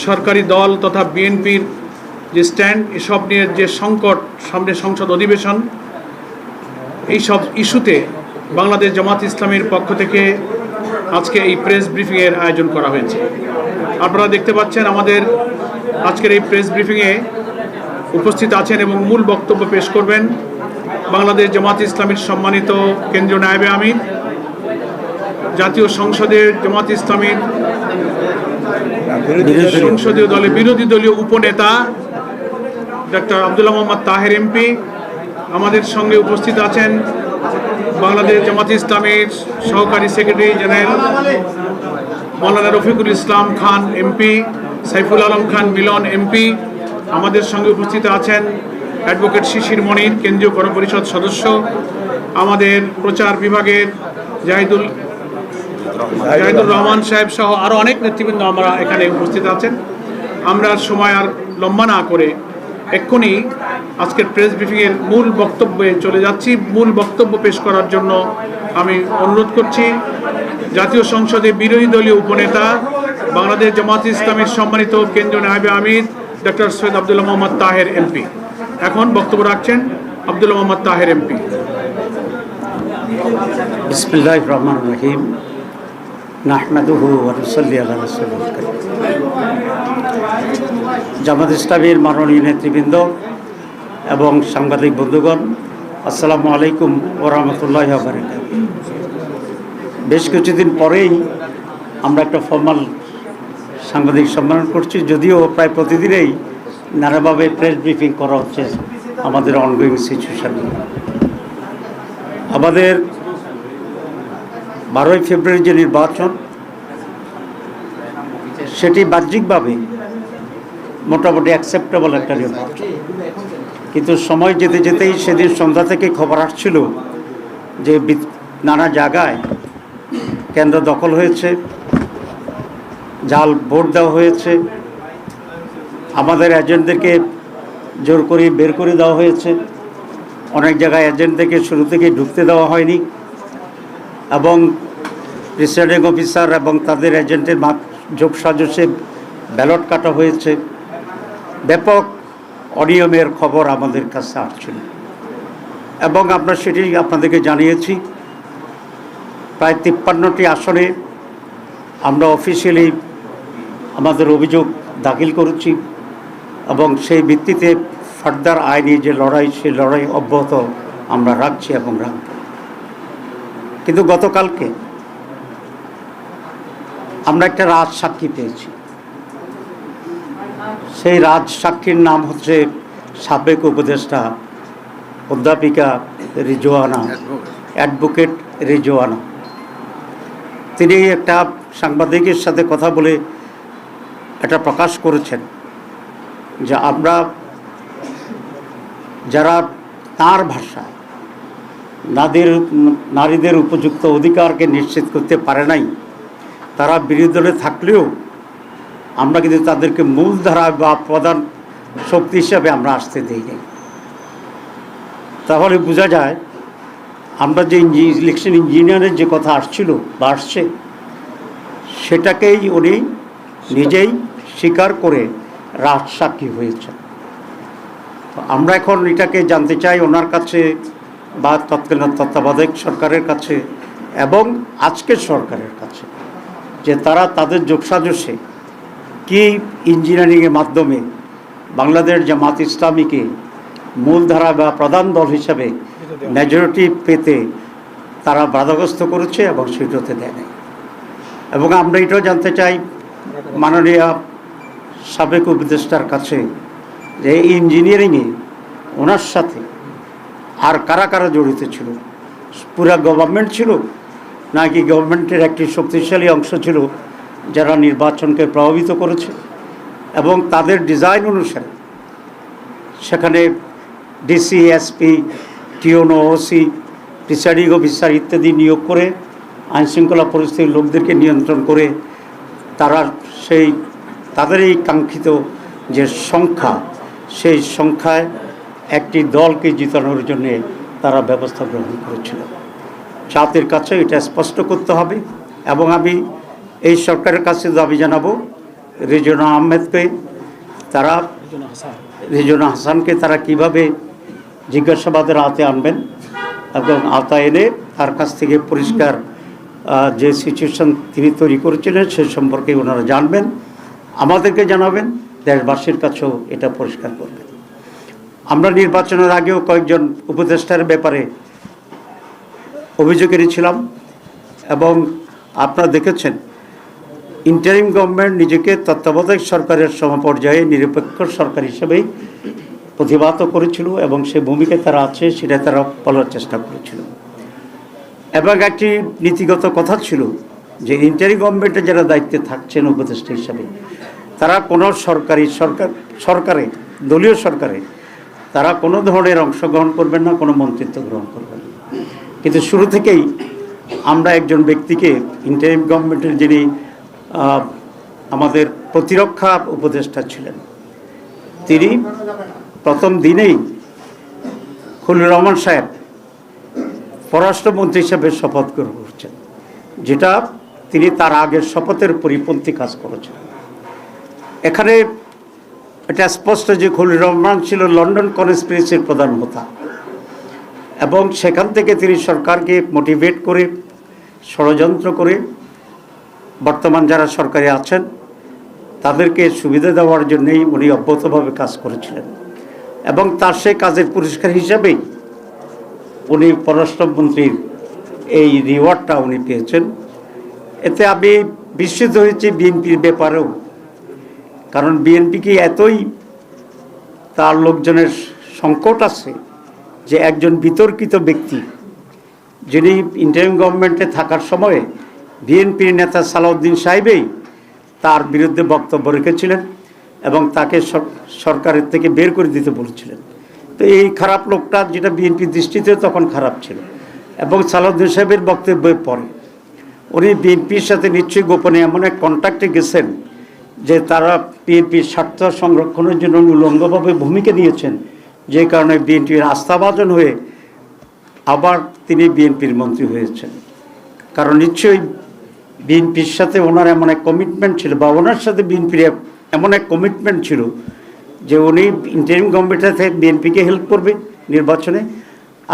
সরকারি দল তথা বিএনপির যে স্ট্যান্ড, এসব নিয়ে যে সংকট, সামনে সংসদ অধিবেশন, এই সব ইস্যুতে বাংলাদেশ জামাত ইসলামীর পক্ষ থেকে আজকে এই প্রেস ব্রিফিংয়ের আয়োজন করা হয়েছে। আপনারা দেখতে পাচ্ছেন আমাদের আজকের এই প্রেস ব্রিফিংয়ে উপস্থিত আছেন এবং মূল বক্তব্য পেশ করবেন বাংলাদেশ জামাত ইসলামীর সম্মানিত কেন্দ্রীয় নায়েবে আমির, জাতীয় সংসদের জামাত ইসলামীর সংসদীয় দলের বিরোধী দলীয় উপনেতা ডক্টর আব্দুল্লাহ মোহাম্মদ তাহের এমপি। আমাদের সঙ্গে উপস্থিত আছেন বাংলাদেশ জামাত ইসলামীর সহকারী সেক্রেটারি জেনারেল মৌলানা রফিকুল ইসলাম খান এমপি, সাইফুল আলম খান মিলন এমপি। আমাদের সঙ্গে উপস্থিত আছেন অ্যাডভোকেট শিশির মনির, কেন্দ্রীয় গণপরিষদ সদস্য। আমাদের প্রচার বিভাগের জাহিদুল রহমান সাহেব সহ আরও অনেক নেতৃবৃন্দ আমরা এখানে উপস্থিত আছেন। আমরা সময় আর লম্বা না করে এক্ষুনি আজকের প্রেস ব্রিফিংয়ের মূল বক্তব্যে চলে যাচ্ছি। মূল বক্তব্য পেশ করার জন্য আমি অনুরোধ করছি জাতীয় সংসদে বিরোধী দলীয় উপনেতা বাংলাদেশ জামাত ইসলামীর সম্মানিত কেন্দ্রীয় নায়েবে আমির ডক্টর সৈয়দ আব্দুল্লাহ মোহাম্মদ তাহের এমপি। এখন বক্তব্য রাখছেন আব্দুল্লাহ মোহাম্মদ তাহের এমপি। বিসমিল্লাহির রহমানির রহিম। নাহমাদুহু ওয়া নুসাল্লি আলা রাসূলিল কারীম। জামাত ইসলামীর মাননীয় নেতৃবৃন্দ এবং সাংবাদিক বন্ধুগণ, আসসালামু আলাইকুম ওয়া রাহমাতুল্লাহি ওয়া বারাকাতুহু। বেশ কিছুদিন পরেই আমরা একটা ফর্মাল সাংবাদিক সম্মেলন করছি, যদিও প্রায় প্রতিদিনেই নানাভাবে প্রেস ব্রিফিং করা হচ্ছে আমাদের অনগোয়িং সিচুয়েশন। আমাদের 12ই ফেব্রুয়ারি যে নির্বাচন, সেটি বাহ্যিকভাবে মোটামুটি অ্যাকসেপ্টেবল একটা নির্বাচন, কিন্তু সময় যেতে যেতেই সেদিন সন্ধ্যা থেকে খবর আসছিল যে নানা জায়গায় কেন্দ্র দখল হয়েছে, জাল ভোট দেওয়া হয়েছে, আমাদের এজেন্টদেরকে জোর করে বের করে দেওয়া হয়েছে, অনেক জায়গায় এজেন্টদেরকে শুরু থেকে ঢুকতে দেওয়া হয়নি, এবং প্রিসাইডিং অফিসার এবং তাদের এজেন্টের যোগসাজশে ব্যালট কাটা হয়েছে। ব্যাপক অনিয়মের খবর আমাদের কাছে আসছিল এবং আমরা সেটি আপনাদেরকে জানিয়েছি। প্রায় 53টি আসনে আমরা অফিসিয়ালি আমাদের অভিযোগ দাখিল করেছি এবং সেই ভিত্তিতে ফার্দার আইনি যে লড়াই, সেই লড়াই অব্যাহত আমরা রাখছি এবং রাখব। কিন্তু গতকালকে আমরা একটা রাজসাক্ষী পেয়েছি। সেই রাজসাক্ষীর নাম হচ্ছে সাবেক উপদেষ্টা অধ্যাপিকা রিজওয়ানা, অ্যাডভোকেট রিজওয়ানা। তিনি একটা সাংবাদিকের সাথে কথা বলে এটা প্রকাশ করেছেন যে আমরা যারা তার ভাষায় নারীদের উপযুক্ত অধিকারকে নিশ্চিত করতে পারে নাই, তারা বিরোধী দলে থাকলেও আমরা কিন্তু তাদেরকে মূলধারা বা প্রধান শক্তি হিসাবে আমরা আসতে দিই নাই। তাহলে বোঝা যায় আমরা যে ইলেকশন ইঞ্জিনিয়ারের যে কথা আসছিল বা আসছে, সেটাকেই উনি নিজেই স্বীকার করে রাজসাক্ষী হয়েছেন। তো আমরা এখন এটাকে জানতে চাই ওনার কাছে বা তৎকালীন তত্ত্বাবধায়ক সরকারের কাছে এবং আজকের সরকারের কাছে, যে তারা তাদের যোগসাজশে কি ইঞ্জিনিয়ারিংয়ের মাধ্যমে বাংলাদেশ জামাত ইসলামীকে মূলধারা বা প্রধান দল হিসাবে মেজরিটি পেতে তারা বাধাগ্রস্ত করেছে এবং সেটাতে দেয় নাই। এবং আমরা এটাও জানতে চাই মাননীয় সাবেক উপদেষ্টার কাছে যে ইঞ্জিনিয়ারিংয়ে ওনার সাথে আর কারা কারা জড়িত ছিল, পুরা গভর্নমেন্ট ছিল নাকি গভর্নমেন্টের একটি শক্তিশালী অংশ ছিল যারা নির্বাচনকে প্রভাবিত করেছে, এবং তাদের ডিজাইন অনুসারে সেখানে ডিসি, এসপি, টিওনো, ওসি, প্রিসাইডিং অফিসার ইত্যাদি নিয়োগ করে আইনশৃঙ্খলা পরিস্থিতির লোকদেরকে নিয়ন্ত্রণ করে তারা তাদের এই কাঙ্ক্ষিত যে সংখ্যা, সেই সংখ্যায় একটি দলকে জিতানোর জন্য তারা ব্যবস্থা গ্রহণ করেছিল। জাতির কাছে এটা স্পষ্ট করতে হবে এবং আমি এই সরকারের কাছে দাবি জানাবো রেজওয়ানা আহমেদকে তারা রেজওয়ানা হাসানকে তারা কিভাবে জিজ্ঞাসাবাদের আওতায় আনবেন এবং আওতায় এনে তার কাছ থেকে পরিষ্কার যে সিচুয়েশন তিনি তৈরি করেছিলেন সে সম্পর্কে ওনারা জানবেন, আমাদেরকে জানাবেন, দেশবাসীর কাছেও এটা পরিষ্কার করবেন। আমরা নির্বাচনের আগেও কয়েকজন উপদেষ্টার ব্যাপারে অভিযোগ এনেছিলাম এবং আপনারা দেখেছেন ইন্টারিম গভর্নমেন্ট নিজেকে তত্ত্বাবধায়ক সরকারের সমপর্যায়ে নিরপেক্ষ সরকার হিসেবেই প্রতিবাদ করেছিল এবং সে ভূমিকায় তারা আছে সেটা তারা বলার চেষ্টা করেছিল। এবং একটি নীতিগত কথা ছিল যে ইন্টারিম গভর্নমেন্টে যারা দায়িত্বে থাকছেন উপদেষ্টা হিসাবে তারা কোনো সরকারে দলীয় সরকারে তারা কোনো ধরনের অংশগ্রহণ করবেন না, কোনো মন্ত্রিত্ব গ্রহণ করবেন না। কিন্তু শুরু থেকেই আমরা একজন ব্যক্তিকে ইন্টারিম গভর্নমেন্টের যিনি আমাদের প্রতিরক্ষা উপদেষ্টা ছিলেন তিনি প্রথম দিনেই খলিলুর রহমান সাহেব পররাষ্ট্রমন্ত্রী হিসেবে শপথ গ্রহণ করছেন, যেটা তিনি তার আগের শপথের পরিপন্থী কাজ করেছেন। এখানে এটা স্পষ্ট যে খলিলুর রহমান ছিল লন্ডন কনস্পিরেসির প্রধান হোতা এবং সেখান থেকে তিনি সরকারকে মোটিভেট করে ষড়যন্ত্র করে বর্তমান যারা সরকারে আছেন তাদেরকে সুবিধা দেওয়ার জন্যই উনি অব্যাহতভাবে কাজ করেছিলেন এবং তার সেই কাজের পুরস্কার হিসাবেই উনি পররাষ্ট্রমন্ত্রীর এই রিওয়ার্ডটা উনি পেয়েছেন। এতে আমি বিস্মিত হয়েছি বিএনপির ব্যাপারেও, কারণ বিএনপিকে এতই তার লোকজনের সংকট আছে যে একজন বিতর্কিত ব্যক্তি যিনি ইন্টারিম গভর্নমেন্টে থাকার সময়ে বিএনপির নেতা সালাউদ্দিন সাহেবই তার বিরুদ্ধে বক্তব্য রেখেছিলেন এবং তাকে সরকারের থেকে বের করে দিতে বলেছিলেন। তো এই খারাপ লোকটা, যেটা বিএনপির দৃষ্টিতে তখন খারাপ ছিল, এবং সালাউদ্দিন সাহেবের বক্তব্যের পরে উনি বিএনপির সাথে নিশ্চয়ই গোপনে এমন এক কন্ট্যাক্টে গেছেন যে তারা বিএনপির স্বার্থ সংরক্ষণের জন্য উলঙ্গভাবে ভূমিকা নিয়েছেন, যে কারণে বিএনপির আস্থাভাজন হয়ে আবার তিনি বিএনপির মন্ত্রী হয়েছেন। কারণ নিশ্চয়ই বিএনপির সাথে ওনার এমন এক কমিটমেন্ট ছিল, বা ওনার সাথে বিএনপির এমন এক কমিটমেন্ট ছিল যে উনি ইন্টারিম গভর্নমেন্টে থেকে বিএনপিকে হেল্প করবে নির্বাচনে,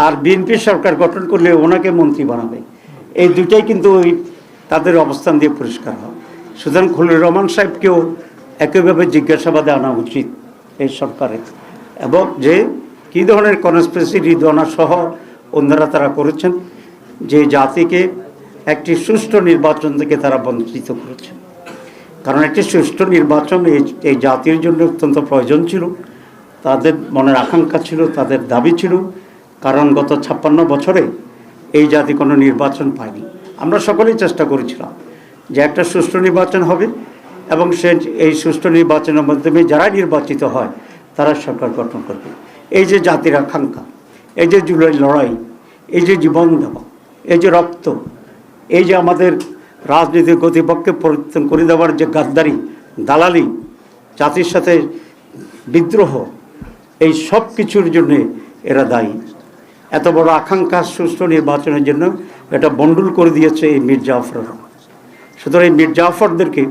আর বিএনপি সরকার গঠন করলে ওনাকে মন্ত্রী বানাবে। এই দুটাই কিন্তু ওই তাদের অবস্থান দিয়ে পরিষ্কার হয়। সুতরাং খলিলুর রহমান সাহেবকেও একইভাবে জিজ্ঞাসাবাদে আনা উচিত এই সরকারের, এবং যে কী ধরনের কনস্পিরেসি রিদওয়ানা সহ অন্যরা তারা করেছেন, যে জাতিকে একটি সুষ্ঠু নির্বাচন থেকে তারা বঞ্চিত করেছেন। কারণ একটি সুষ্ঠু নির্বাচন এই জাতির জন্য অত্যন্ত প্রয়োজন ছিল, তাদের মনের আকাঙ্ক্ষা ছিল, তাদের দাবি ছিল। কারণ গত 56 বছরে এই জাতি কোনো নির্বাচন পায়নি। আমরা সকলেই চেষ্টা করেছিলাম যে একটা সুষ্ঠু নির্বাচন হবে এবং এই সুষ্ঠু নির্বাচনের মাধ্যমে যারা নির্বাচিত হয় তারা সরকার গঠন করবে। এই যে জাতির আকাঙ্ক্ষা, এই যে জুলাই লড়াই, এই যে জীবন দেওয়া, এই যে রক্ত, এই যে আমাদের রাজনীতির গতিপক্ষে পরিবর্তন করে দেওয়ার যে গাদ্দারি, দালালি, জাতির সাথে বিদ্রোহ, এই সব কিছুর জন্যে এরা দায়ী। এত বড় আকাঙ্ক্ষা সুষ্ঠু নির্বাচনের জন্য এটা বন্ডুল করে দিয়েছে এই মীর জাফররা। সুতরাং এই মীর জাফরদেরকে,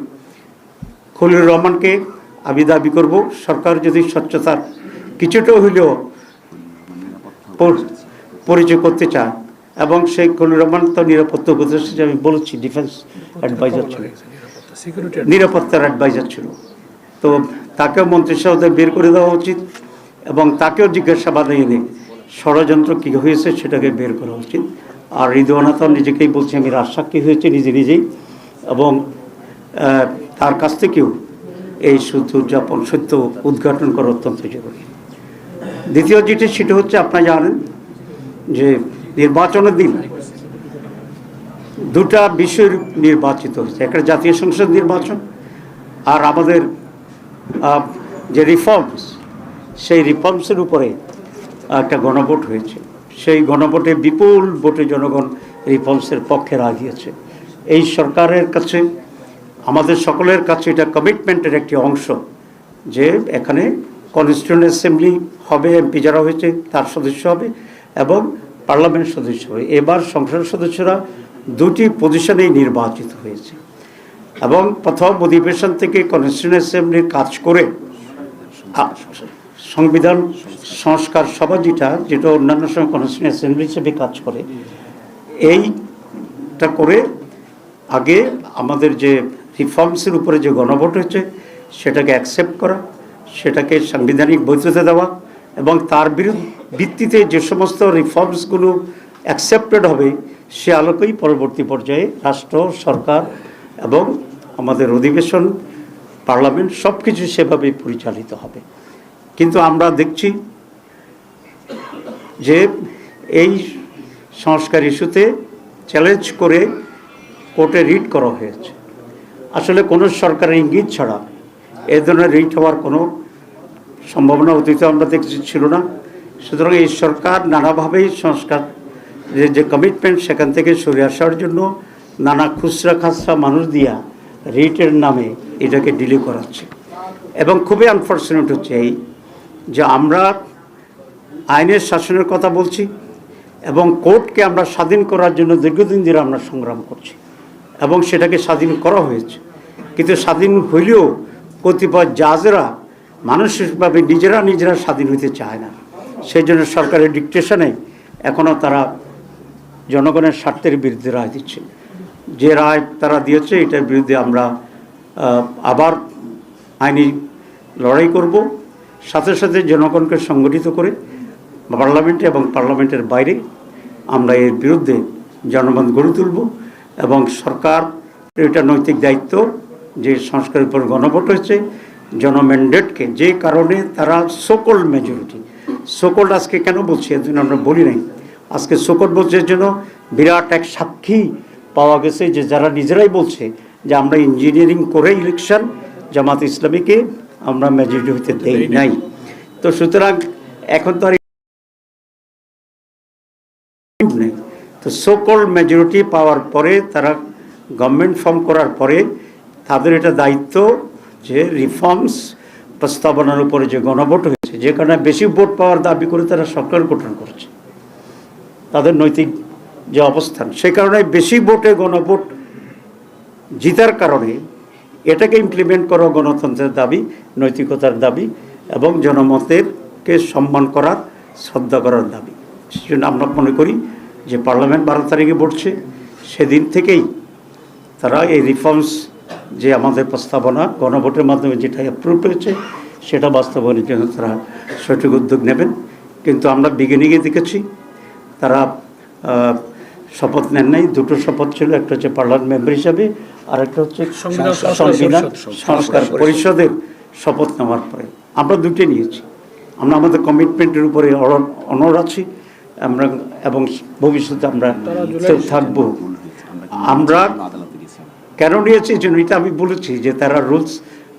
খলিলুর রহমানকে আমি দাবি করব, সরকার যদি স্বচ্ছতার কিছুটা হইলেও পরিচয় করতে চায়, এবং সেই খলিলুর রহমান তো নিরাপত্তা উপদেষ্টা, আমি বলেছি ডিফেন্স অ্যাডভাইজার ছিল, নিরাপত্তার অ্যাডভাইজার ছিল, তো তাকেও মন্ত্রিসভাতে বের করে দেওয়া উচিত এবং তাকেও জিজ্ঞাসাবাদে এনে ষড়যন্ত্র কী হয়েছে সেটাকে বের করা উচিত। আর রিদওয়ানা তো নিজেকেই বলছে আমি রাজসাক্ষী হয়েছি নিজেই, এবং তার কাছ থেকেও এই সত্য উদ্ঘাটন করা অত্যন্ত জরুরি। দ্বিতীয় যেটি সেটা হচ্ছে, আপনারা জানেন যে নির্বাচনের দিন দুটা বিষয় নির্বাচিত হয়েছে, একটা জাতীয় সংসদ নির্বাচন আর আমাদের যে রিফর্মস, সেই রিফর্মসের উপরে একটা গণভোট হয়েছে। সেই গণভোটে বিপুল ভোটে জনগণ রিফর্মসের পক্ষে রায় দিয়েছে। এই সরকারের কাছে, আমাদের সকলের কাছে এটা কমিটমেন্টের একটি অংশ যে এখানে কনস্টিটিউয়েন্ট অ্যাসেম্বলি হবে, এমপি যারা হয়েছে তার সদস্য হবে এবং পার্লামেন্ট সদস্য হবে। এবার সংসদ সদস্যরা দুটি পজিশনেই নির্বাচিত হয়েছে। এবং প্রথম অধিবেশন থেকে কনস্টিটিউয়েন্ট অ্যাসেম্বলির কাজ করে সংবিধান সংস্কার সভা যেটা অন্যান্য সময় কনস্টিটিউয়েন্ট অ্যাসেম্বলি হিসেবে কাজ করে, এইটা করে আগে আমাদের যে রিফর্মসের উপরে যে গণভোট হয়েছে সেটাকে অ্যাকসেপ্ট করা, সেটাকে সাংবিধানিক বৈধতা দেওয়া এবং তার ভিত্তিতে যে সমস্ত রিফর্মসগুলো অ্যাকসেপ্টেড হবে সে আলোকেই পরবর্তী পর্যায়ে রাষ্ট্র, সরকার এবং আমাদের অধিবেশন, পার্লামেন্ট সব কিছু সেভাবেই পরিচালিত হবে। কিন্তু আমরা দেখছি যে এই সংস্কার ইস্যুতে চ্যালেঞ্জ করে কোর্টে রিট করা হয়েছে। আসলে কোনো সরকারের ইঙ্গিত ছাড়া এই ধরনের রিট হওয়ার কোনো সম্ভাবনা অতীতে আমরা দেখছি ছিল না। সুতরাং এই সরকার নানাভাবেই সংস্কার যে কমিটমেন্ট সেখান থেকে সরে আসার জন্য নানা খুচরা খাসরা মানুষ দিয়া রিটের নামে এটাকে ডিলে করাচ্ছে। এবং খুবই আনফর্চুনেট হচ্ছে এই যে আমরা আইনের শাসনের কথা বলছি এবং কোর্টকে আমরা স্বাধীন করার জন্য দীর্ঘদিন ধরে আমরা সংগ্রাম করছি এবং সেটাকে স্বাধীন করা হয়েছে। কিন্তু স্বাধীন হইলেও কতিপয় জাজেরা মানসিকভাবে নিজেরা স্বাধীন হইতে চায় না। সেই জন্য সরকারের ডিকটেশনে এখনও তারা জনগণের স্বার্থের বিরুদ্ধে রায় দিচ্ছে। যে রায় তারা দিয়েছে এটার বিরুদ্ধে আমরা আবার আইনি লড়াই করব, সাথে সাথে জনগণকে সংগঠিত করে পার্লামেন্টে এবং পার্লামেন্টের বাইরে আমরা এর বিরুদ্ধে জনমত গড়ে তুলব। এবং সরকার এটা নৈতিক দায়িত্ব যে সংস্কারের উপর গণভোট হয়েছে, জনম্যান্ডেটকে যে কারণে তারা সোকল্ড মেজরিটি, সোকল্ড আজকে কেন বলছি এর জন্য আমরা বলি নাই, আজকে সোকল্ড বলছে এর জন্য বিরাট এক সাক্ষী পাওয়া গেছে যে যারা নিজেরাই বলছে যে আমরা ইঞ্জিনিয়ারিং করে ইলেকশন জামাত ইসলামীকে আমরা মেজরিটি হইতে দেই নাই। তো সুতরাং এখন তো আর নেই। তো সোকল্ড মেজরিটি পাওয়ার পরে তারা গভর্নমেন্ট ফর্ম করার পরে তাদের এটা দায়িত্ব যে রিফর্মস প্রস্তাবনার উপরে যে গণভোট হয়েছে, যে কারণে বেশি ভোট পাওয়ার দাবি করে তারা সরকার গঠন করেছে, তাদের নৈতিক যে অবস্থান সে কারণে বেশি ভোটে গণভোট জিতার কারণে এটাকে ইমপ্লিমেন্ট করা গণতন্ত্রের দাবি, নৈতিকতার দাবি এবং জনমতেরকে সম্মান করার, শ্রদ্ধা করার দাবি। সেজন্য আমরা মনে করি যে পার্লামেন্ট 12 তারিখে বসছে, সেদিন থেকেই তারা এই রিফর্মস যে আমাদের প্রস্তাবনা গণভোটের মাধ্যমে যেটা অ্যাপ্রুভ হয়েছে সেটা বাস্তবায়নের জন্য তারা সঠিক উদ্যোগ নেবেন। কিন্তু আমরা বিজ্ঞানীকে দেখেছি তারা শপথ নেন নাই। দুটো শপথ ছিল, একটা হচ্ছে পার্লামেন্ট মেম্বার হিসাবে আর একটা হচ্ছে সংবিধান সংস্কার পরিষদের শপথ নেওয়ার পরে। আমরা দুটোই নিয়েছি। আমরা আমাদের কমিটমেন্টের উপরে অনড় আছি আমরা এবং ভবিষ্যতে আমরা থাকবো। আমরা কেন নিয়েছি এই জন্য এটা আমি বলেছি যে তারা রুলস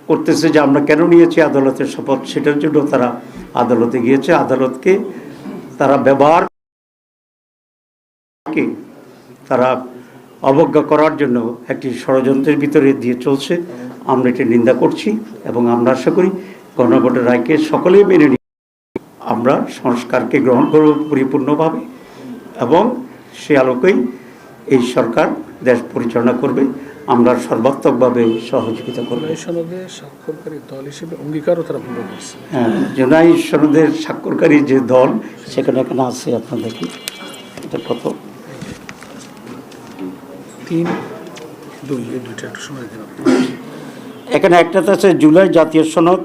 করতেছে যে আমরা কেন নিয়েছি আদালতের শপথ, সেটার জন্য তারা আদালতে গিয়েছে। আদালতকে তারা ব্যবহার তারা অবজ্ঞা করার জন্য একটি ষড়যন্ত্রের ভিতরে দিয়ে চলছে। আমরা এটি নিন্দা করছি এবং আমরা আশা করি গণভোটের রায়কে সকলেই মেনে নিয়ে আমরা সংস্কারকে গ্রহণ করব পরিপূর্ণভাবে এবং সে আলোকেই এই সরকার দেশ পরিচালনা করবে। আমরা সর্বাত্মকভাবে সহযোগিতা করব। স্বাক্ষরকারী দল হিসেবে অঙ্গীকারও তারা ভঙ্গ করছে। হ্যাঁ, জুলাই সনদের স্বাক্ষরকারী যে দল সেখানে এখানে আছে, আপনার দেখি এটা কত 3-2 এই দুইটা একটু সময় দিন। এখানে একটাতে আছে জুলাই জাতীয় সনদ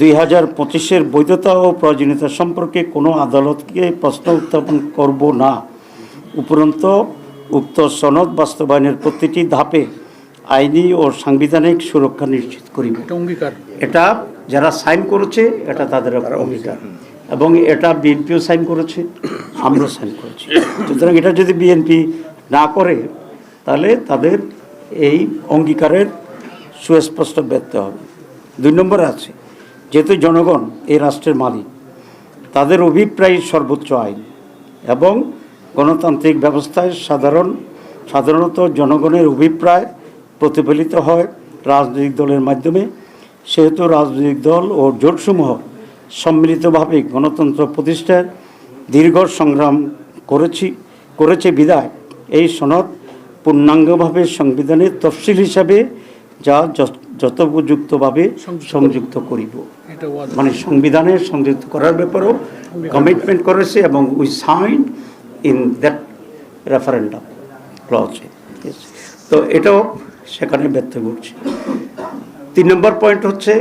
2025-এর বৈধতা ও প্রয়োজনীয়তা সম্পর্কে কোনো আদালতকে প্রশ্ন উত্থাপন করব না। উপরন্তু উক্ত সনদ বাস্তবায়নের প্রতিটি ধাপে আইনি ও সাংবিধানিক সুরক্ষা নিশ্চিত করিবে। এটা যারা সাইন করেছে এটা তাদের অঙ্গীকার এবং এটা বিএনপিও সাইন করেছে, আমরাও সাইন করেছি। সুতরাং এটা যদি বিএনপি না করে তাহলে তাদের এই অঙ্গীকারের সুস্পষ্ট ব্যর্থ হবে। 2 নম্বরে আছে যেহেতু জনগণ এই রাষ্ট্রের মালিক, তাদের অভিপ্রায় সর্বোচ্চ আইন এবং গণতান্ত্রিক ব্যবস্থায় সাধারণত জনগণের অভিপ্রায় প্রতিফলিত হয় রাজনৈতিক দলের মাধ্যমে। সেহেতু রাজনৈতিক দল ও জোটসমূহ সম্মিলিতভাবে গণতন্ত্র প্রতিষ্ঠার দীর্ঘ সংগ্রাম করেছে বিধায় এই সনদ পূর্ণাঙ্গভাবে সংবিধানের তফসিল হিসাবে যা যথোপযুক্তভাবে সংযুক্ত করিব। মানে সংবিধানের সংযুক্ত করার ব্যাপারেও কমিটমেন্ট করেছে এবং we sign in that referendum clause. তো এটাও সেখানে ব্যর্থ ঘটছে। 3 নম্বর পয়েন্ট হচ্ছে,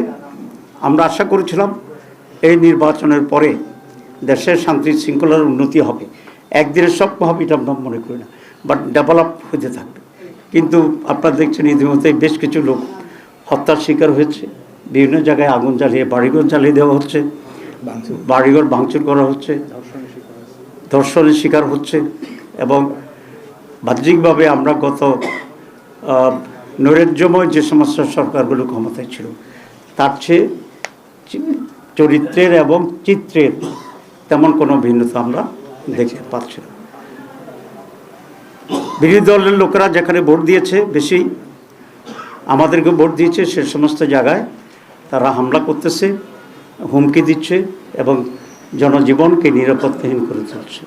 আমরা আশা করেছিলাম এই নির্বাচনের পরে দেশের শান্তি শৃঙ্খলার উন্নতি হবে। একদিনের স্বপ্ন হবে এটা আমরা মনে করি না, বাট ডেভেলপ হতে থাকবে। কিন্তু আপনারা দেখছেন ইতিমধ্যে বেশ কিছু লোক হত্যার শিকার হয়েছে, বিভিন্ন জায়গায় আগুন জ্বালিয়ে বাড়িঘর জ্বালিয়ে দেওয়া হচ্ছে, বাড়িঘর ভাঙচুর করা হচ্ছে, ধর্ষণের শিকার হচ্ছে। এবং বাহ্যিকভাবে আমরা গত নৈরাজ্যময় যে সমস্ত সরকারগুলো ক্ষমতায় ছিল তার চেয়ে চরিত্রের এবং চিত্রের তেমন কোনো ভিন্নতা আমরা দেখতে পাচ্ছি না। বিরোধী দলের লোকেরা যেখানে ভোট দিয়েছে, বেশি আমাদেরকে ভোট দিয়েছে, সে সমস্ত জায়গায় তারা হামলা করতেছে, হুমকি দিচ্ছে এবং জনজীবনকে নিরাপত্তাহীন করে তুলছে।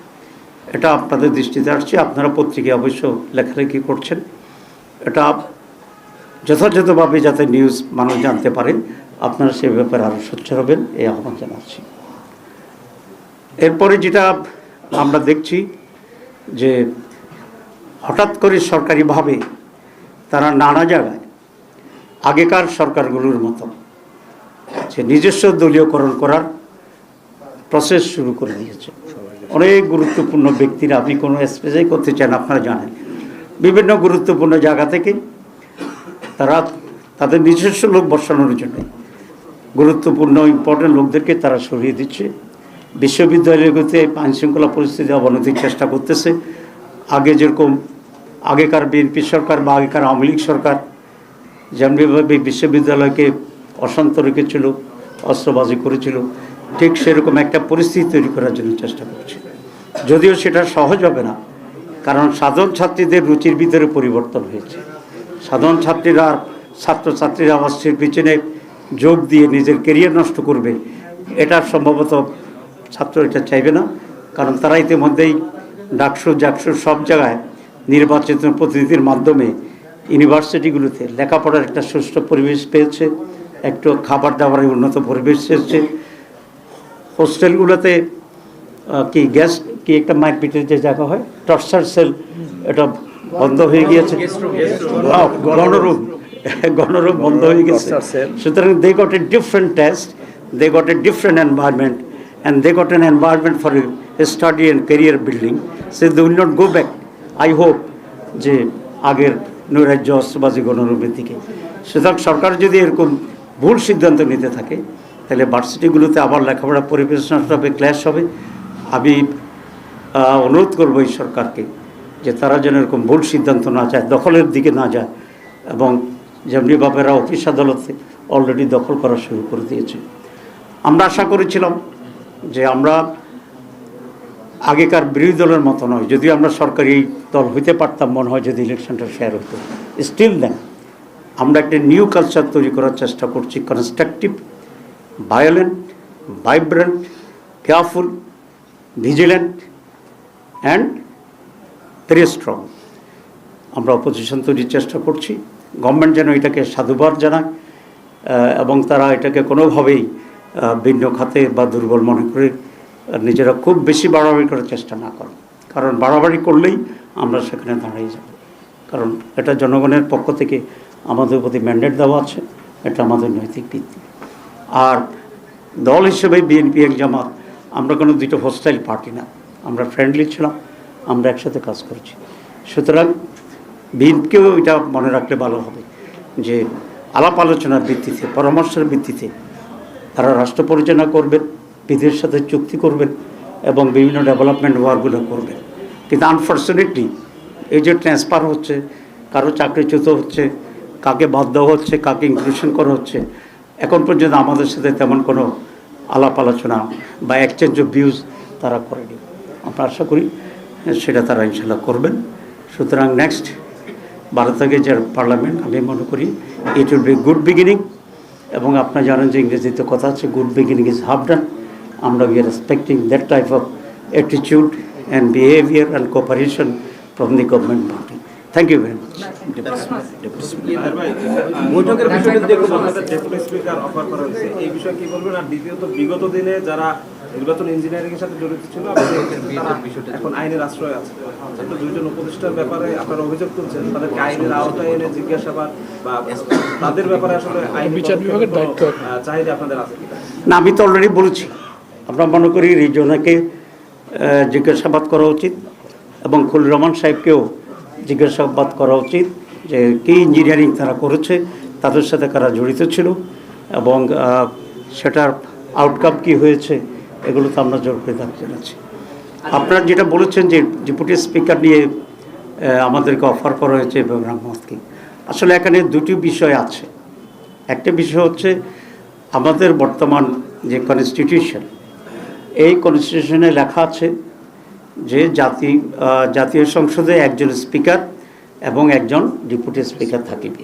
এটা আপনাদের দৃষ্টিতে আসছে, আপনারা পত্রিকায় অবশ্য লেখালেখি করছেন। এটা যথাযথভাবে যাতে নিউজ মানুষ জানতে পারে, আপনারা সে ব্যাপারে আরও সোচ্চার হবেন, এই আহ্বান জানাচ্ছি। এরপরে যেটা আমরা দেখছি যে হঠাৎ করে সরকারিভাবে তারা নানা জায়গায় আগেকার সরকারগুলোর মতো যে নিজস্ব দলীয়করণ করার প্রসেস শুরু করে দিয়েছে। অনেক গুরুত্বপূর্ণ ব্যক্তিরা, আপনি কোনো স্পেসে করতে চান আপনারা জানেন, বিভিন্ন গুরুত্বপূর্ণ জায়গা থেকে তারা তাদের নিজস্ব লোক বসানোর জন্য গুরুত্বপূর্ণ ইম্পর্টেন্ট লোকদেরকে তারা সরিয়ে দিচ্ছে। বিশ্ববিদ্যালয়গুলোতে আইনশৃঙ্খলা পরিস্থিতি অবনতির চেষ্টা করতেছে। আগে যেরকম আগেকার বিএনপি সরকার বা আগেকার আওয়ামী লীগ সরকার যেমনিভাবে বিশ্ববিদ্যালয়কে অশান্ত রেখেছিল, অস্ত্রবাজি করেছিল, ঠিক সেরকম একটা পরিস্থিতি তৈরি করার জন্য চেষ্টা করছে। যদিও সেটা সহজ হবে না, কারণ সাধারণ ছাত্রীদের রুচির ভিতরে পরিবর্তন হয়েছে। সাধারণ ছাত্রীরা ছাত্রছাত্রীরা অস্ত্রের পিছনে যোগ দিয়ে নিজের কেরিয়ার নষ্ট করবে, এটা সম্ভবত ছাত্র এটা চাইবে না। কারণ তারা ইতিমধ্যেই ডাকসু জাকসু সব জায়গায় নির্বাচিত প্রতিনিধির মাধ্যমে ইউনিভার্সিটিগুলোতে লেখাপড়ার একটা সুষ্ঠু পরিবেশ পেয়েছে, একটু খাবার দাবারের উন্নত পরিবেশ পেয়েছে। হোস্টেলগুলোতে কি গ্যাস কি একটা মারপিটের যে জায়গা হয়, টর্চার সেল, এটা বন্ধ হয়ে গিয়েছে, গণরূপ বন্ধ হয়ে গেছে। সুতরাং they got a different test, they got a different environment, and they got an environment for study and career building, so they will not go back, I hope, যে আগের নৈরাজ্য অস্ত্রবাজি গণরূপের দিকে। সুতরাং সরকার যদি এরকম ভুল সিদ্ধান্ত নিতে থাকে, তাহলে ভার্সিটিগুলোতে আবার লেখাপড়া পরিবেশ নষ্ট হবে, ক্ল্যাশ হবে। আমি অনুরোধ করবো এই সরকারকে যে তারা যেন এরকম ভুল সিদ্ধান্ত না যায়, দখলের দিকে না যায়। এবং যেমনি বাপেরা অফিস আদালতে অলরেডি দখল করা শুরু করে দিয়েছে। আমরা আশা করেছিলাম যে আমরা আগেকার বিরোধী দলের মতো নয়, যদিও আমরা সরকারি দল হইতে পারতাম মনে হয় যদি ইলেকশনটা ফেয়ার হতো, স্টিল দেন আমরা একটা নিউ কালচার তৈরি করার চেষ্টা করছি, constructive, violent, vibrant, careful, vigilant and very strong. আমরা অপোজিশন তৈরির চেষ্টা করছি। গভর্নমেন্ট যেন এটাকে সাধুবাদ জানায় এবং তারা এটাকে কোনোভাবেই ভিন্ন খাতে বা দুর্বল মনে করে নিজেরা খুব বেশি বাড়াবাড়ি করার চেষ্টা না করে। কারণ বাড়াবাড়ি করলেই আমরা সেখানে দাঁড়িয়ে যাব। কারণ এটা জনগণের পক্ষ থেকে আমাদের প্রতি ম্যান্ডেট দেওয়া আছে, এটা আমাদের নৈতিক ভিত্তি। আর দল হিসেবে বিএনপি এক জামাত আমরা কোনো দুটো হোস্টাইল পার্টি না, আমরা ফ্রেন্ডলি ছিলাম, আমরা একসাথে কাজ করেছি। সুতরাং বিএনপিকেও এটা মনে রাখলে ভালো হবে যে আলাপ আলোচনার ভিত্তিতে, পরামর্শের ভিত্তিতে তারা রাষ্ট্র পরিচালনা করবেন, বিদেশের সাথে চুক্তি করবেন এবং বিভিন্ন ডেভেলপমেন্ট ওয়ার্কগুলো করবেন। কিন্তু আনফর্চুনেটলি এই যে ট্রান্সফার হচ্ছে, কারো চাকরিচ্যুত হচ্ছে, কাকে বাদ দেওয়া হচ্ছে, কাকে ইনক্লুশন করা হচ্ছে, এখন পর্যন্ত আমাদের সাথে তেমন কোনো আলাপ আলোচনা বা এক্সচেঞ্জ অফ ভিউজ তারা করেনি। আমরা আশা করি সেটা তারা ইনশাল্লাহ করবেন। সুতরাং নেক্সট 12 থেকে যে পার্লামেন্ট, আমি মনে করি it will be good beginning. এবং আপনারা জানেন যে ইংরেজিতে কথা আছে, good beginning is half done. আমরা we are expecting that type of attitude and behaviour and cooperation from the government body. Thank you very much. বৈঠকের বিষয়ে দেখুন আপনাদের ডেপুটি স্পিকার অফার করা হয়েছে, এই বিষয়ে কি বলবেন? আর দ্বিতীয়ত, বিগত দিনে যারা নির্বাচন ইঞ্জিনিয়ারিং এর সাথে জড়িত ছিল তারা এখন আইনের আশ্রয় আছে। আপনার দুইজন উপদেষ্টার ব্যাপারে আপনারা অভিযোগ করছেন, তাদেরকে আইনের আওতায় এনে জিজ্ঞাসাবাদ বা তাদের ব্যাপারে আসলে আইন বিচার বিভাগের দায়িত্ব চাহিদা আপনাদের আছে কিনা? না, আমি তো অলরেডি বলেছি, আমরা মনে করি রিজওয়ানাকে জিজ্ঞাসাবাদ করা উচিত এবং খলিল রহমান সাহেবকেও জিজ্ঞাসাবাদ করা উচিত যে কী ইঞ্জিনিয়ারিং তারা করেছে, তাদের সাথে কারা জড়িত ছিল এবং সেটার আউটকাম কি হয়েছে, এগুলো তো আমরা জোর করে দাবি জানাচ্ছি। আপনারা যেটা বলেছেন যে ডেপুটি স্পিকার নিয়ে আমাদেরকে অফার করা হয়েছে ইব্রাহিম মোহাম্মদকে, আসলে এখানে দুটি বিষয় আছে। একটা বিষয় হচ্ছে আমাদের বর্তমান যে কনস্টিটিউশন, এই কনস্টিটিউশনে লেখা আছে যে জাতীয় সংসদে একজন স্পিকার এবং একজন ডেপুটি স্পিকার থাকিবে।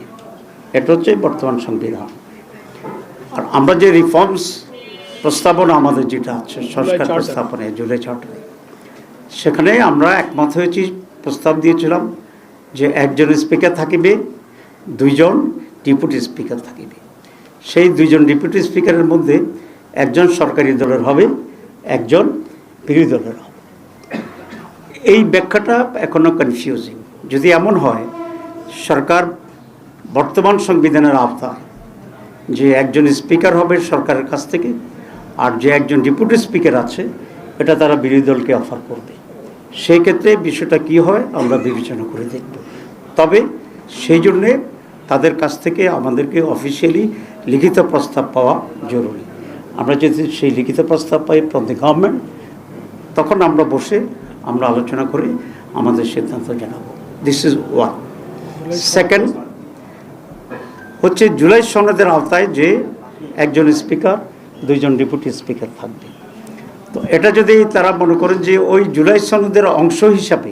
এটা হচ্ছে বর্তমান সংবিধান। আর আমরা যে রিফর্মস প্রস্তাবনা আমাদের যেটা আছে, সংস্কার প্রস্তাবনায় জুলাই চার্টারে, সেখানে আমরা একমত হয়েছি, প্রস্তাব দিয়েছিলাম যে একজন স্পিকার থাকিবে, দুইজন ডেপুটি স্পিকার থাকিবে। সেই দুইজন ডেপুটি স্পিকারের মধ্যে একজন সরকারি দলের হবে, একজন বিরোধী দলের হবে। এই ব্যাখ্যাটা এখনও কনফিউজিং। যদি এমন হয় সরকার বর্তমান সংবিধানের আওতায় যে একজন স্পিকার হবে সরকারের কাছ থেকে, আর যে একজন ডেপুটি স্পিকার আছে এটা তারা বিরোধী দলকে অফার করবে, সেই ক্ষেত্রে বিষয়টা কি হয় আমরা বিবেচনা করে দেখব। তবে সেই জন্যে তাদের কাছ থেকে আমাদেরকে অফিসিয়ালি লিখিত প্রস্তাব পাওয়া জরুরি। আমরা যদি সেই লিখিত প্রস্তাব পাই ফ্রম দি গভর্নমেন্ট, তখন আমরা বসে আমরা আলোচনা করে আমাদের সিদ্ধান্ত জানাবো। This is one. সেকেন্ড হচ্ছে জুলাই সনদের আওতায় যে একজন স্পিকার, দুইজন ডেপুটি স্পিকার থাকবে। তো এটা যদি তারা মনে করেন যে ওই জুলাই সনদের অংশ হিসাবে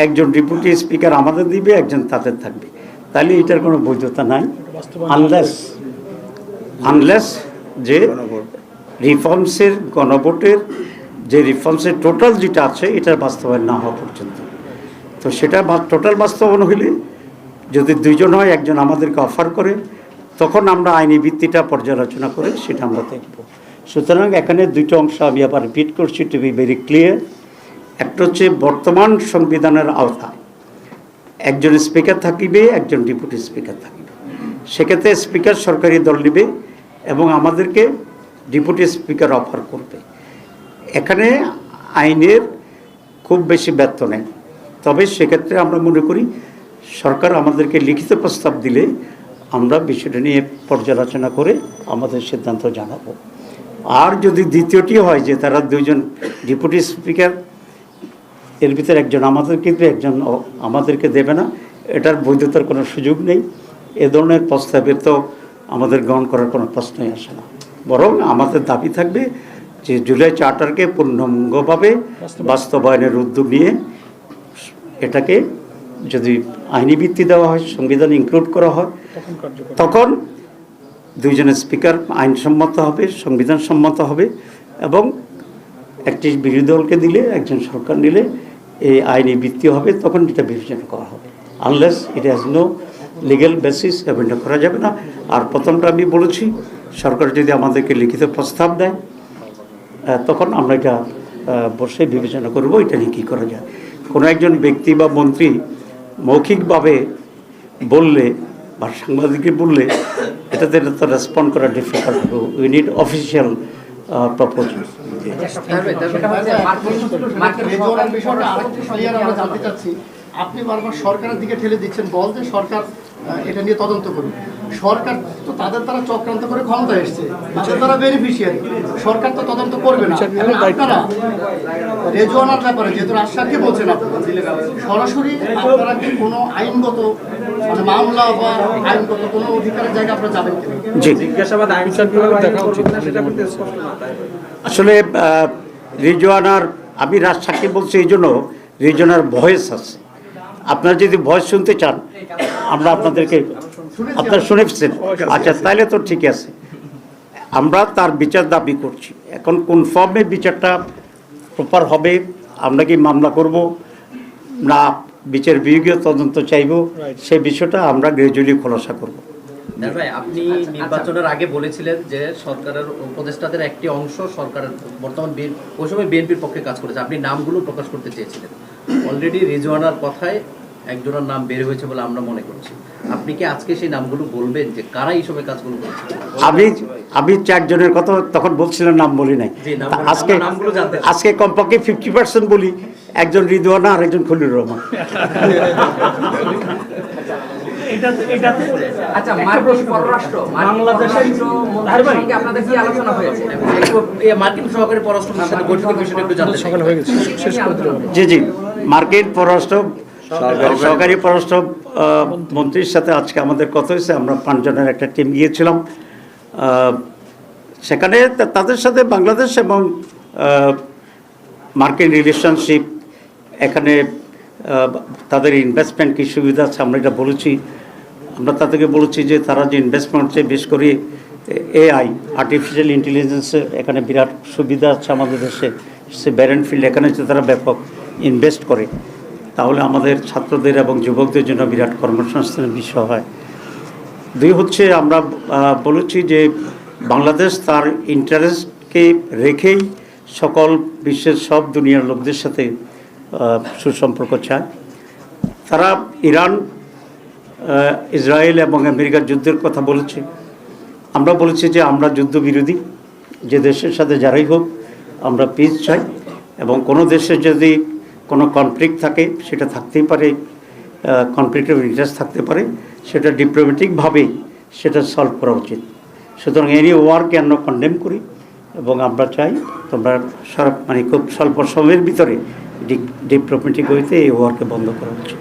একজন ডেপুটি স্পিকার আমাদের দিবে, একজন তাদের থাকবে, তাহলে এটার কোনো বৈধতা নাই, আনলেস যে রিফর্মসের গণভোটের যে রিফর্মসের টোটাল যেটা আছে এটার বাস্তবায়ন না হওয়া পর্যন্ত। তো সেটা টোটাল বাস্তবায়ন হইলে যদি দুইজন হয়, একজন আমাদেরকে অফার করে, তখন আমরা আইনি ভিত্তিটা পর্যালোচনা করে সেটা আমরা দেখব। সুতরাং এখানে দুটো অংশ আমি আবার রিপিট করছি টু বি ভেরি ক্লিয়ার। একটা হচ্ছে বর্তমান সংবিধানের আওতায় একজন স্পিকার থাকিবে, একজন ডেপুটি স্পিকার থাকিবে। সেক্ষেত্রে স্পিকার সরকারি দল নেবে এবং আমাদেরকে ডেপুটি স্পিকার অফার করবে। এখানে আইনের খুব বেশি ব্যর্থ নেই। তবে সেক্ষেত্রে আমরা মনে করি সরকার আমাদেরকে লিখিত প্রস্তাব দিলে আমরা বিষয়টা নিয়ে পর্যালোচনা করে আমাদের সিদ্ধান্ত জানাবো। আর যদি দ্বিতীয়টি হয় যে তারা দুইজন ডেপুটি স্পিকার, এর ভিতরে একজন আমাদেরকে দেবে, একজন আমাদেরকে দেবে না, এটার বৈধতার কোনো সুযোগ নেই। এ ধরনের প্রস্তাবের তো আমাদের গ্রহণ করার কোনো প্রশ্নই আসে না। বরং আমাদের দাবি থাকবে যে জুলাই চার্টারকে পূর্ণাঙ্গভাবে বাস্তবায়নের উদ্যোগ নিয়ে এটাকে যদি আইনি ভিত্তি দেওয়া হয়, সংবিধান ইনক্লুড করা হয়, তখন দুইজনের স্পিকার আইনসম্মত হবে, সংবিধান সম্মত হবে এবং একটি বিরোধী দলকে দিলে, একজন সরকার নিলে এই আইনি ভিত্তি হবে, তখন এটা বিবেচনা করা হবে। Unless it has no legal basis, এটা করা যাবে না। আর প্রথমটা আমি বলেছি, সরকার যদি আমাদেরকে লিখিত প্রস্তাব দেয় তখন আমরা এটা বসে বিবেচনা করব এটা নিয়ে কী করা যায়। কোনো একজন ব্যক্তি বা মন্ত্রী মৌখিকভাবে বললে বা সাংবাদিককে বললে এটাতে তো রেসপন্ড করা difficult. We need official proposal. আপনি বারবার সরকারের দিকে ঠেলে দিচ্ছেন, বল যে সরকার এটা নিয়ে তদন্ত করুন। সরকার তো তাদের দ্বারা চক্রান্ত করে ক্ষমতা এসছে, তাদের দ্বারা বেনিফিশিয়ারি, সরকার তো তদন্ত করবে না। আপনারা রেজওয়ানার ব্যাপারে যেহেতু রাজশাহী বলছেন, আপনারা সরাসরি আপনারা কি কোনো আইনগত মানে মামলা বা আইনগত কোনো অধিকারের জায়গা আপনারা যাবেন কিনা? জিজ্ঞাসাবাদ আইন বিচার বিভাগের দেখা উচিত না, সেটা করতে স্পষ্ট না। আসলে রিজওয়ানার, আমি রাজশাহী বলছি এই জন্য রিজওয়ানার ভয়েস আছে। আপনারা যদি ভয়েস শুনতে চান আমরা আপনাদেরকে, আপনারা শুনেছেন, আচ্ছা তাহলে তো ঠিক আছে। আমরা তার বিচার দাবি করছি। এখন কোন ফর্মে বিচারটা প্রপার হবে, আমরা কি মামলা করব না বিচার বিভাগীয় তদন্ত চাইব, সেই বিষয়টা আমরা গ্র্যাজুয়ালি খোলাসা করব। ভাই, আপনি নির্বাচনের আগে বলেছিলেন যে সরকারের উপদেষ্টাদের একটি অংশ সরকারের বর্তমান ওই সময় বিএনপির পক্ষে কাজ করেছে, আপনি নামগুলো প্রকাশ করতে চেয়েছিলেন। অলরেডি রিজওয়ানার কথায় একজনের নাম বের হয়েছে বলে আমরা মনে করছি। আপনি কি আজকে সেই নামগুলো বলবেন যে কারা এই সময় কাজগুলো করেছে? আমি 4 জনের কথা তখন বলছিলাম, নাম বলি নাই। আজকে কমপক্ষে 50% বলি, একজন রিজওয়ানা আর একজন খলিলুর রহমান। আচ্ছা, মার্কিন পররাষ্ট্র মন্ত্রীর সঙ্গে আপনাদের কি আলোচনা হয়েছে? মার্কিন সহকারী পররাষ্ট্রমন্ত্রীর সাথে বৈঠকের বিষয়টা একটু জানতে চাই। জি, মার্কিন সহকারী পররাষ্ট্র মন্ত্রীর সাথে আজকে আমাদের কথা হয়েছে। আমরা 5 জনের একটা টিম গিয়েছিলাম সেখানে। তাদের সাথে বাংলাদেশ এবং মার্কিন রিলেশনশিপ, এখানে তাদের ইনভেস্টমেন্ট কী সুবিধা আছে আমরা এটা বলেছি। আমরা তাদেরকে বলেছি যে তারা যে ইনভেস্টমেন্ট হচ্ছে, বিশেষ করে এআই, আর্টিফিশিয়াল ইন্টেলিজেন্সের এখানে বিরাট সুবিধা আছে আমাদের দেশে। সে ব্যারেন ফিল্ড, এখানে যে তারা ব্যাপক ইনভেস্ট করে, তাহলে আমাদের ছাত্রদের এবং যুবকদের জন্য বিরাট কর্মসংস্থানের বিষয় হয়। 2 হচ্ছে আমরা বলেছি যে বাংলাদেশ তার ইন্টারেস্টকে রেখেই সকল বিশ্বের সব দুনিয়ার লোকদের সাথে সুসম্পর্ক চায়। তারা ইরান, ইসরায়েল এবং আমেরিকার যুদ্ধের কথা বলেছে। আমরা বলেছি যে আমরা যুদ্ধবিরোধী, যে দেশের সাথে যারাই হোক আমরা পিস চাই, এবং কোনো দেশে যদি কোনো কনফ্লিক্ট থাকে সেটা থাকতেই পারে, কনফ্লিক্ট অফ ইন্টারেস্ট থাকতে পারে, সেটা ডিপ্লোম্যাটিকভাবেই সেটা সলভ করা উচিত। সুতরাং এনি ওয়ারকে আমরা কন্ডেম করি এবং আমরা চাই তোমরা খুব স্বল্প সময়ের ভিতরে ডিপ্লোম্যাটিক হইতে এই ওয়ারকে বন্ধ করা উচিত।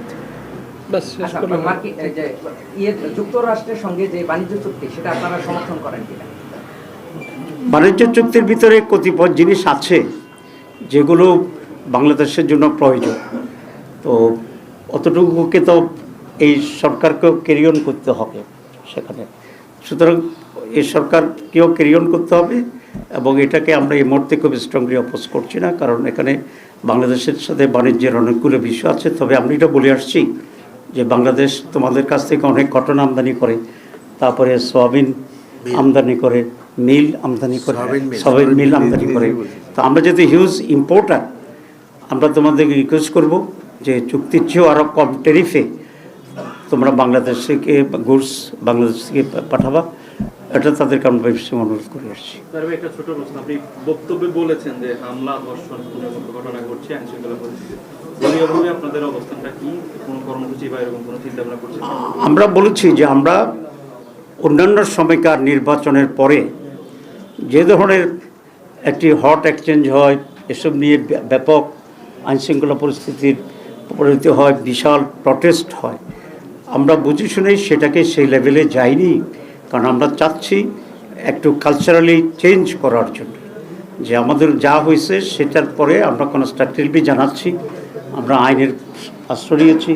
যুক্তরাষ্ট্রের সঙ্গে যে বাণিজ্য চুক্তি, সেটা আপনারা সমর্থন করেন কিনা? বাণিজ্য চুক্তির ভিতরে কতিপয় জিনিস আছে যেগুলো বাংলাদেশের জন্য প্রয়োজন, তো অতটুকুকে তো এই সরকারকেও ক্যারি অন করতে হবে সেখানে। সুতরাং এই সরকারকেও ক্যারি অন করতে হবে, এবং এটাকে আমরা এই মুহূর্তে খুব স্ট্রংলি অপোজ করছি না, কারণ এখানে বাংলাদেশের সাথে বাণিজ্যের অনেকগুলো বিষয় আছে। তবে আমি এটা বলে আসছি যে বাংলাদেশ তোমাদের কাছ থেকে অনেক কটন আমদানি করে, তারপরে সয়াবিন আমদানি করে, মিল আমদানি করে, সয়াবিন মিল আমদানি করে। তো আমরা যদি হিউজ ইম্পোর্টার, আমরা তোমাদেরকে রিকোয়েস্ট করব যে চুক্তির চেয়েও আরও কম ট্যারিফে তোমরা বাংলাদেশ থেকে গুডস বাংলাদেশ থেকে পাঠাবা, এটা তাদেরকে আমরা বেশি অনুরোধ করে আসছি। একটা ছোট প্রশ্ন, আপনি বক্তব্যে বলেছেন যে হামলা, ধর্ষণ, ঘটনা ঘটছে, আইনশৃঙ্খলা পরিস্থিতি, দলীয়ভাবে আপনাদের অবস্থানটা কি? কোনো কর্মসূচি বা এরকম কোনো চিন্তা ভাবনা করছেন? আমরা বলেছি যে আমরা অন্যান্য সময়কার নির্বাচনের পরে যে ধরনের একটি হট এক্সচেঞ্জ হয়, এসব নিয়ে ব্যাপক আইনশৃঙ্খলা পরিস্থিতির পরিণতি হয়, বিশাল প্রটেস্ট হয়, আমরা বুঝে শুনেই সেটাকে সেই লেভেলে যাইনি। কারণ আমরা চাচ্ছি একটু কালচারালি চেঞ্জ করার জন্য, যে আমাদের যা হয়েছে সেটার পরে আমরা কনস্ট্রাকটিভলি জানাচ্ছি, আমরা আইনের আশ্রয় নিয়েছি,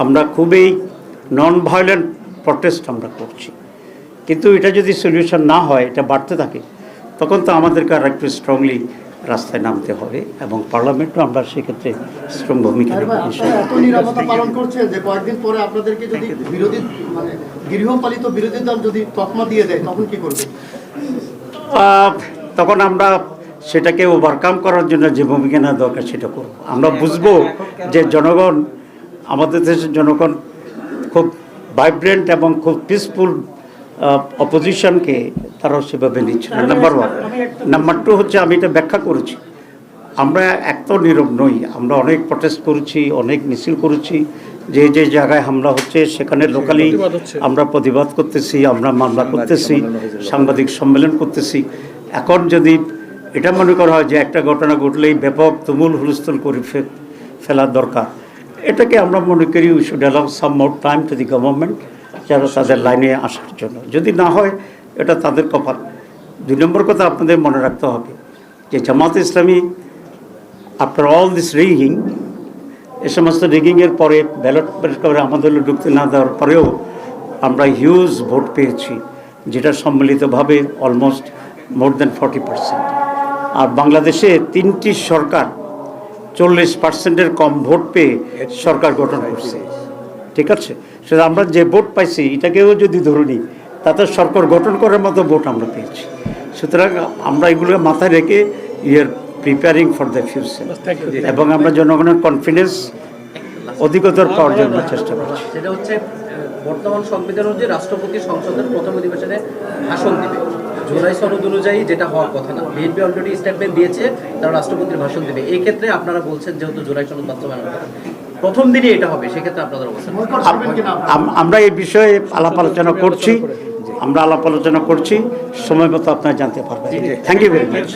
আমরা খুবই নন ভায়োলেন্ট প্রটেস্ট আমরা করছি। কিন্তু এটা যদি সলিউশন না হয়, এটা বাড়তে থাকে, তখন তো আমাদেরকে আর একটু স্ট্রংলি রাস্তায় নামতে হবে, এবং পার্লামেন্টও আমরা সেক্ষেত্রে স্ট্রং ভূমিকা নেব। এত নিরাপত্তা পালন করছে যে কয়েকদিন পরে আপনাদেরকে যদি বিরোধী গৃহপালিত বিরোধী দল যদি তকমা দিয়ে দেয়, তখন কি করবে? তখন আমরা সেটাকে ওভারকাম করার জন্য যে ভূমিকা নেওয়া দরকার সেটা করব। আমরা বুঝবো যে জনগণ, আমাদের দেশের জনগণ খুব ভাইব্রেন্ট এবং খুব পিসফুল অপোজিশনকে তারা সেভাবে নিচ্ছে না, নাম্বার 1। নাম্বার 2 হচ্ছে, আমি এটা ব্যাখ্যা করেছি, আমরা এত নীরব নই, আমরা অনেক প্রটেস্ট করেছি, অনেক মিছিল করেছি, যে যে জায়গায় হামলা হচ্ছে সেখানে লোকালি আমরা প্রতিবাদ করতেছি, আমরা মামলা করতেছি, সাংবাদিক সম্মেলন করতেছি। এখন যদি এটা মনে করা হয় যে একটা ঘটনা ঘটলেই ব্যাপক তুমুল হুলস্থুল করে ফেলার দরকার, এটাকে আমরা মনে করি we should allow some more time to the government, যারা তাদের লাইনে আসার জন্য। যদি না হয় এটা তাদের কপাল। 2 নম্বর কথা আপনাদের মনে রাখতে হবে যে জামাতে ইসলামী আফটার অল দিস রিগিং, এ সমস্ত রিগিংয়ের পরে ব্যালট করে আমাদের ঢুকতে না দেওয়ার পরেও আমরা হিউজ ভোট পেয়েছি, যেটা সম্মিলিতভাবে অলমোস্ট মোর দেন 40%। আর বাংলাদেশে 3টি সরকার 40%-এর কম ভোট পেয়ে সরকার গঠন করছে। ঠিক আছে, সেটা আমরা যে ভোট পাইছি এটাকেও যদি ধরে নিই, তাতে সরকার গঠন করার মতো ভোট আমরা পেয়েছি। সুতরাং আমরা এগুলো মাথায় রেখে প্রিপেয়ারিং ফর দ্য ফিউচার, এবং আমরা জনগণের কনফিডেন্স অধিকতর পাওয়ার জন্য চেষ্টা করছি। সেটা হচ্ছে বর্তমান সংবিধান অনুযায়ী রাষ্ট্রপতি সংসদের প্রথম অধিবেশনে ভাষণ দিবে। জুলাই সনদ অনুযায়ী যেটা হওয়ার কথা না, বিএনপি অলরেডি স্টেটমেন্ট দিয়েছে তারা রাষ্ট্রপতির ভাষণ দেবে। এই ক্ষেত্রে আপনারা বলছেন যেহেতু জুলাই সনদ বাস্তবায়নের কথা প্রথম দিনই এটা হবে, সেক্ষেত্রে আপনাদের অবস্থা বয়কট করবেন কিনা আপনারা? আমরা এই বিষয়ে আলাপ আলোচনা করছি, সময় মতো আপনারা জানতে পারবেন। Thank you very much.